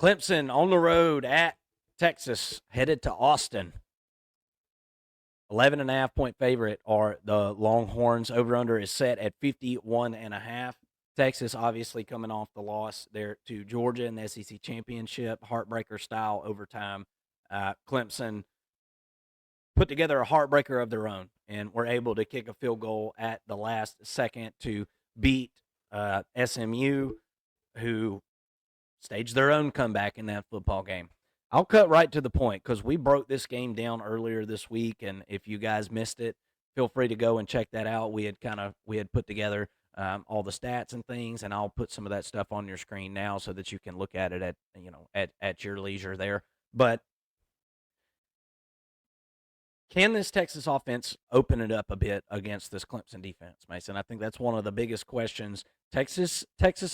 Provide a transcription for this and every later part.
Clemson on the road at Texas, headed to Austin. 11.5-point favorite are the Longhorns. Over-under is set at 51.5. Texas obviously coming off the loss there to Georgia in the SEC championship, heartbreaker style overtime. Clemson put together a heartbreaker of their own and were able to kick a field goal at the last second to beat SMU, who staged their own comeback in that football game. I'll cut right to the point because we broke this game down earlier this week, and if you guys missed it, feel free to go and check that out. We had put together all the stats and things, and I'll put some of that stuff on your screen now so that you can look at it at your leisure there. But can this Texas offense open it up a bit against this Clemson defense, Mason? I think that's one of the biggest questions. Texas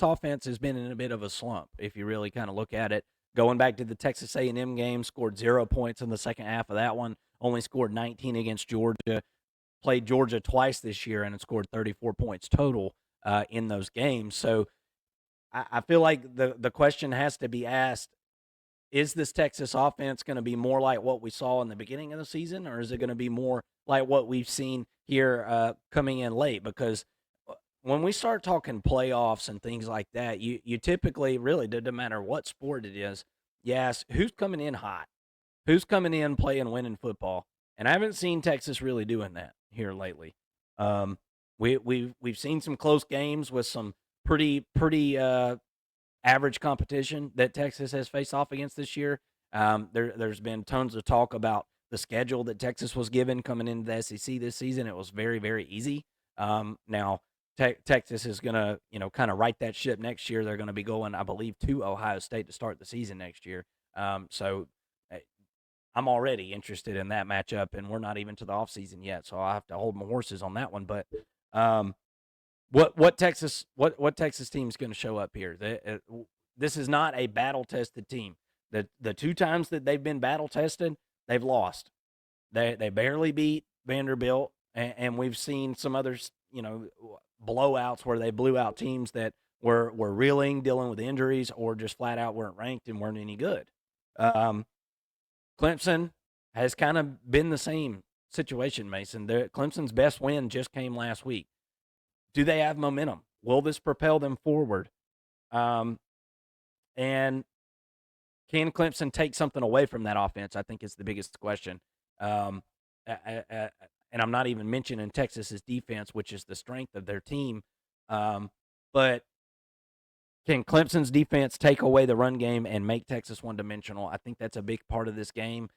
offense has been in a bit of a slump if you really kind of look at it. Going back to the Texas A&M game, scored 0 points in the second half of that one, only scored 19 against Georgia, played Georgia twice this year, and it scored 34 points total in those games. So I feel like the question has to be asked, is this Texas offense going to be more like what we saw in the beginning of the season, or is it going to be more like what we've seen here coming in late? Because when we start talking playoffs and things like that, you typically really, doesn't matter what sport it is, you ask who's coming in hot, who's coming in playing winning football, and I haven't seen Texas really doing that here lately. We've seen some close games with some pretty average competition that Texas has faced off against this year. There's been tons of talk about the schedule that Texas was given coming into the SEC this season. It was very, very easy. Now, Texas is going to, kind of right that ship next year. They're going to be going, I believe, to Ohio State to start the season next year. So I'm already interested in that matchup, and we're not even to the offseason yet, so I'll have to hold my horses on that one. But what Texas team is going to show up here? This is not a battle-tested team. The two times that they've been battle-tested, they've lost. They barely beat Vanderbilt, and we've seen some others, blowouts where they blew out teams that were reeling, dealing with injuries, or just flat out weren't ranked and weren't any good. Clemson has kind of been the same situation, Mason. Clemson's best win just came last week. Do they have momentum? Will this propel them forward? And can Clemson take something away from that offense? I think is the biggest question. And I'm not even mentioning Texas's defense, which is the strength of their team. But can Clemson's defense take away the run game and make Texas one-dimensional? I think that's a big part of this game.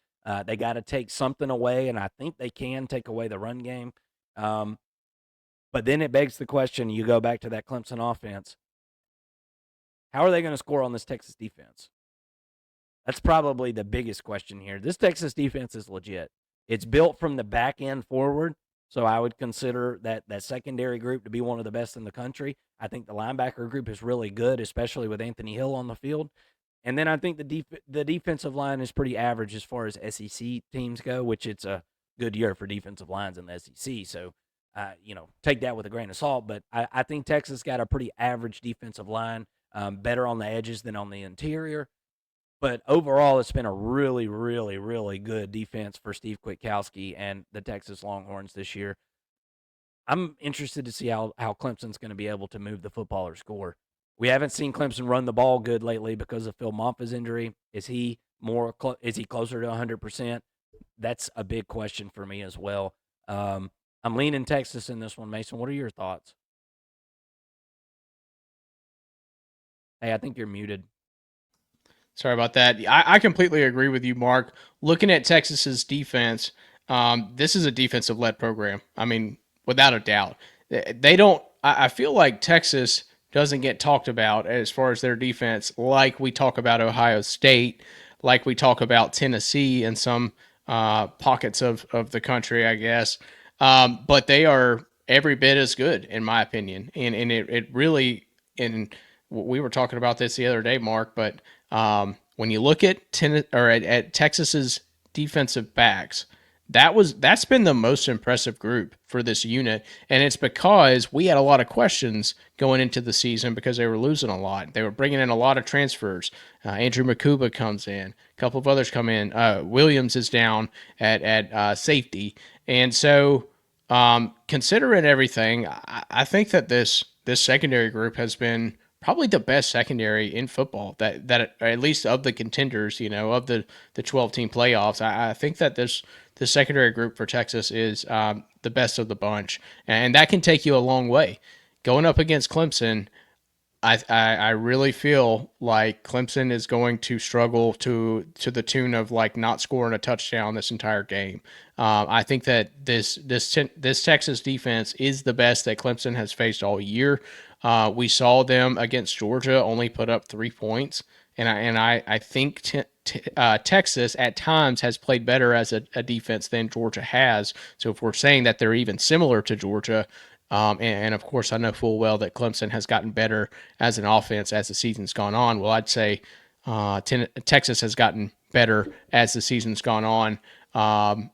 They got to take something away, and I think they can take away the run game. But then it begs the question, you go back to that Clemson offense, how are they going to score on this Texas defense? That's probably the biggest question here. This Texas defense is legit. It's built from the back end forward, so I would consider that secondary group to be one of the best in the country. I think the linebacker group is really good, especially with Anthony Hill on the field. And then I think the defensive line is pretty average as far as SEC teams go, which it's a good year for defensive lines in the SEC. So, take that with a grain of salt. But I think Texas got a pretty average defensive line, better on the edges than on the interior. But overall, it's been a really, really, really good defense for Steve Kwiatkowski and the Texas Longhorns this year. I'm interested to see how Clemson's going to be able to move the football or score. We haven't seen Clemson run the ball good lately because of Phil Mafah's injury. Is he closer to 100%? That's a big question for me as well. I'm leaning Texas in this one, Mason. What are your thoughts? Hey, I think you're muted. Sorry about that. I completely agree with you, Mark. Looking at Texas's defense, this is a defensive-led program. I mean, without a doubt. They don't – I feel like Texas doesn't get talked about as far as their defense like we talk about Ohio State, like we talk about Tennessee and some pockets of the country, I guess. But they are every bit as good, in my opinion. And it really – and we were talking about this the other day, Mark, but when you look at at Texas's defensive backs, that's been the most impressive group for this unit, and it's because we had a lot of questions going into the season because they were losing a lot. They were bringing in a lot of transfers. Andrew Makuba comes in, a couple of others come in. Williams is down at safety, and so considering everything, I think that this secondary group has been probably the best secondary in football that at least of the contenders, of the 12 team playoffs. I think that this secondary group for Texas is the best of the bunch, and that can take you a long way. Going up against Clemson, I really feel like Clemson is going to struggle to the tune of like not scoring a touchdown this entire game. I think that this Texas defense is the best that Clemson has faced all year. We saw them against Georgia only put up 3 points, and I think Texas at times has played better as a defense than Georgia has. So if we're saying that they're even similar to Georgia, and of course, I know full well that Clemson has gotten better as an offense as the season's gone on. Well, I'd say Texas has gotten better as the season's gone on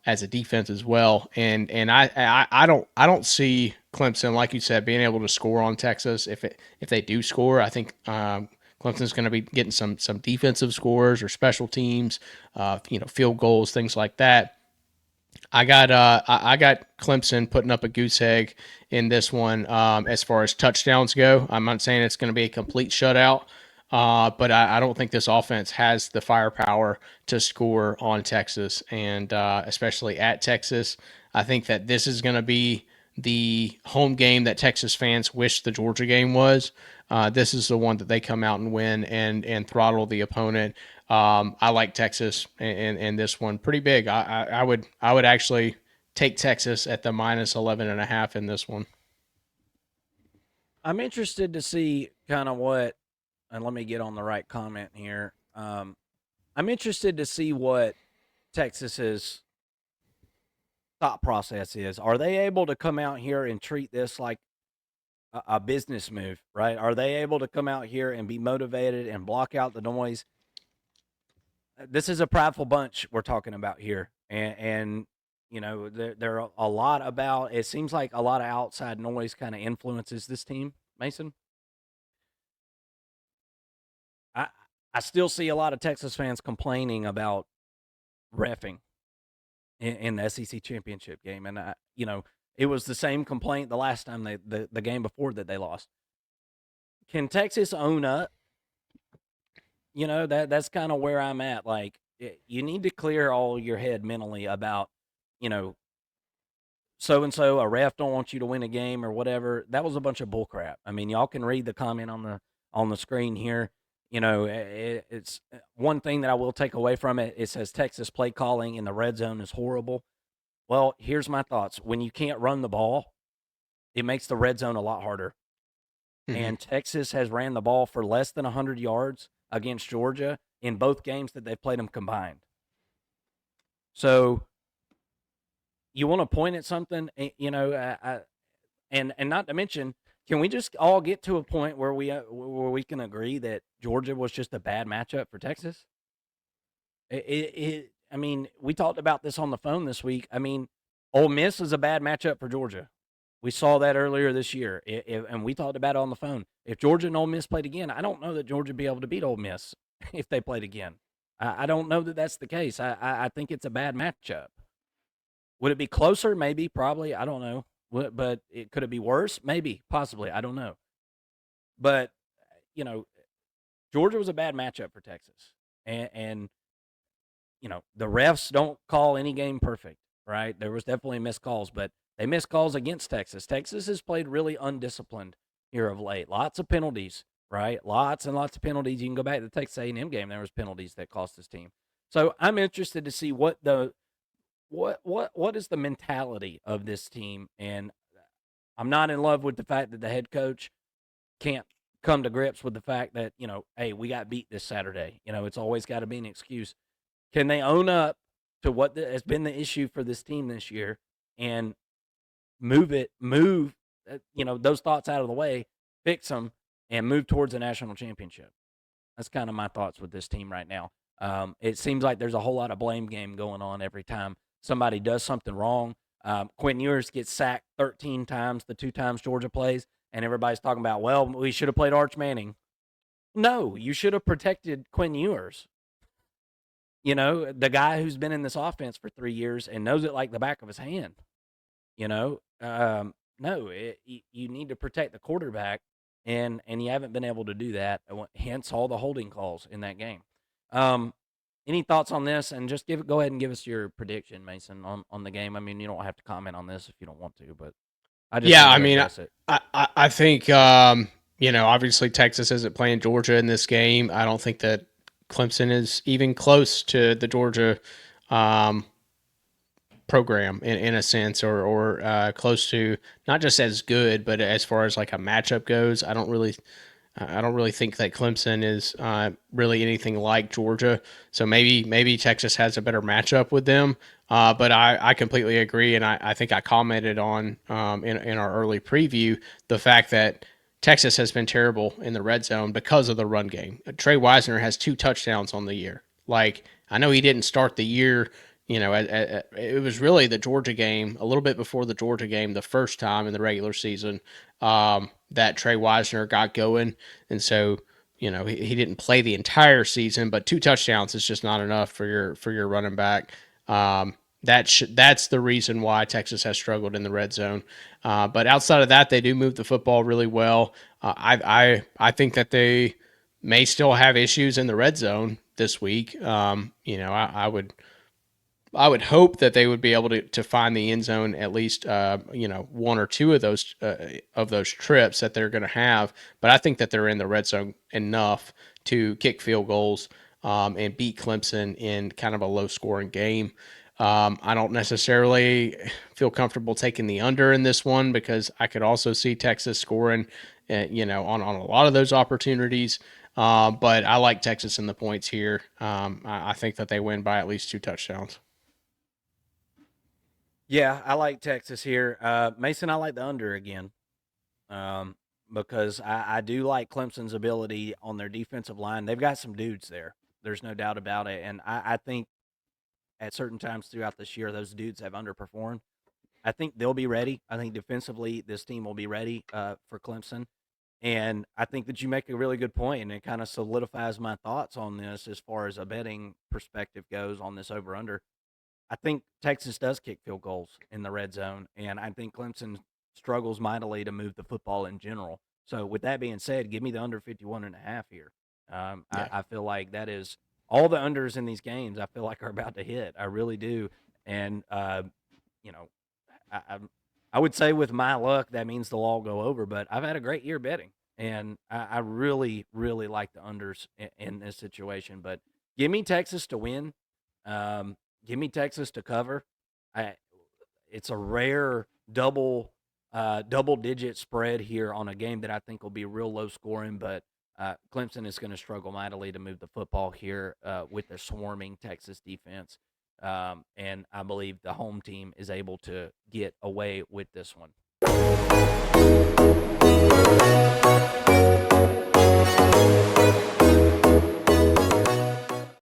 as a defense as well. And I don't see Clemson, like you said, being able to score on Texas. If they do score, I think Clemson's going to be getting some defensive scores or special teams, field goals, things like that. I got Clemson putting up a goose egg in this one as far as touchdowns go. I'm not saying it's going to be a complete shutout, but I don't think this offense has the firepower to score on Texas, and especially at Texas. I think that this is going to be the home game that Texas fans wish the Georgia game was. This is the one that they come out and win and throttle the opponent. I like Texas in this one pretty big. I would actually take Texas at the minus 11.5 in this one. I'm interested to see kind of what, and let me get on the right comment here. I'm interested to see what Texas's thought process is. Are they able to come out here and treat this like a business move, right? Are they able to come out here and be motivated and block out the noise? This is a prideful bunch we're talking about here, and there are a lot about. It seems like a lot of outside noise kind of influences this team, Mason. I I still see a lot of Texas fans complaining about refing in the SEC championship game, and it was the same complaint the last time the game before that they lost. Can Texas own up? That's kind of where I'm at. Like, you need to clear all your head mentally about, you know, so and so a ref don't want you to win a game or whatever. That was a bunch of bullcrap. I mean, y'all can read the comment on the screen here. It's one thing that I will take away from it. It says Texas play calling in the red zone is horrible. Well, here's my thoughts. When you can't run the ball, it makes the red zone a lot harder. Mm-hmm. And Texas has ran the ball for less than 100 yards against Georgia in both games that they've played them combined. So you want to point at something, and not to mention, can we just all get to a point where we can agree that Georgia was just a bad matchup for Texas? I mean, we talked about this on the phone this week. I mean, Ole Miss is a bad matchup for Georgia. We saw that earlier this year, and we talked about it on the phone. If Georgia and Ole Miss played again, I don't know that Georgia would be able to beat Ole Miss if they played again. I don't know that that's the case. I think it's a bad matchup. Would it be closer? Maybe, probably. I don't know. But could it be worse? Maybe, possibly. I don't know. But you know, Georgia was a bad matchup for Texas, and the refs don't call any game perfect, right? There was definitely missed calls, but they missed calls against Texas. Texas has played really undisciplined here of late. Lots of penalties, right? Lots and lots of penalties. You can go back to the Texas A&M game. There was penalties that cost this team. So I'm interested to see what is the mentality of this team. And I'm not in love with the fact that the head coach can't come to grips with the fact that, hey, we got beat this Saturday. It's always got to be an excuse. Can they own up to what has been the issue for this team this year and move those thoughts out of the way, fix them, and move towards a national championship? That's kind of my thoughts with this team right now. It seems like there's a whole lot of blame game going on every time somebody does something wrong. Quinn Ewers gets sacked 13 times the 2 times Georgia plays, and everybody's talking about, well, we should have played Arch Manning. No, you should have protected Quinn Ewers. The guy who's been in this offense for 3 years and knows it like the back of his hand. No, you need to protect the quarterback, and you haven't been able to do that. Hence all the holding calls in that game. Any thoughts on this? And just go ahead and give us your prediction, Mason, on the game. I mean, you don't have to comment on this if you don't want to, but I just wanted to address it. I think obviously Texas isn't playing Georgia in this game. I don't think that Clemson is even close to the Georgia program in a sense, or close to, not just as good, but as far as like a matchup goes. I don't really think that Clemson is really anything like Georgia. So maybe Texas has a better matchup with them. But I completely agree, and I think I commented on in our early preview the fact that Texas has been terrible in the red zone because of the run game. Trey Wisner has 2 touchdowns on the year. Like, I know he didn't start the year. It was really the Georgia game, a little bit before the Georgia game, the first time in the regular season that Trey Wisner got going. And so, he didn't play the entire season, but 2 touchdowns is just not enough for your running back. That's the reason why Texas has struggled in the red zone. But outside of that, they do move the football really well. I think that they may still have issues in the red zone this week. I would hope that they would be able to find the end zone at least, 1 or 2 of those trips that they're going to have. But I think that they're in the red zone enough to kick field goals and beat Clemson in kind of a low-scoring game. I don't necessarily feel comfortable taking the under in this one because I could also see Texas scoring, on a lot of those opportunities. But I like Texas in the points here. I think that they win by at least 2 touchdowns. Yeah, I like Texas here. Mason, I like the under again because I do like Clemson's ability on their defensive line. They've got some dudes there. There's no doubt about it. And I think at certain times throughout this year, those dudes have underperformed. I think they'll be ready. I think defensively, this team will be ready for Clemson. And I think that you make a really good point, and it kind of solidifies my thoughts on this as far as a betting perspective goes on this over-under. I think Texas does kick field goals in the red zone, and I think Clemson struggles mightily to move the football in general. So with that being said, give me the under 51.5 here. I feel like that is all the unders in these games I feel like are about to hit. I really do. And, I would say with my luck, that means they'll all go over, but I've had a great year betting, and I really, really like the unders in this situation. But give me Texas to win. Give me Texas to cover. It's a rare double-digit spread here on a game that I think will be real low scoring, but Clemson is going to struggle mightily to move the football here with their swarming Texas defense. And I believe the home team is able to get away with this one.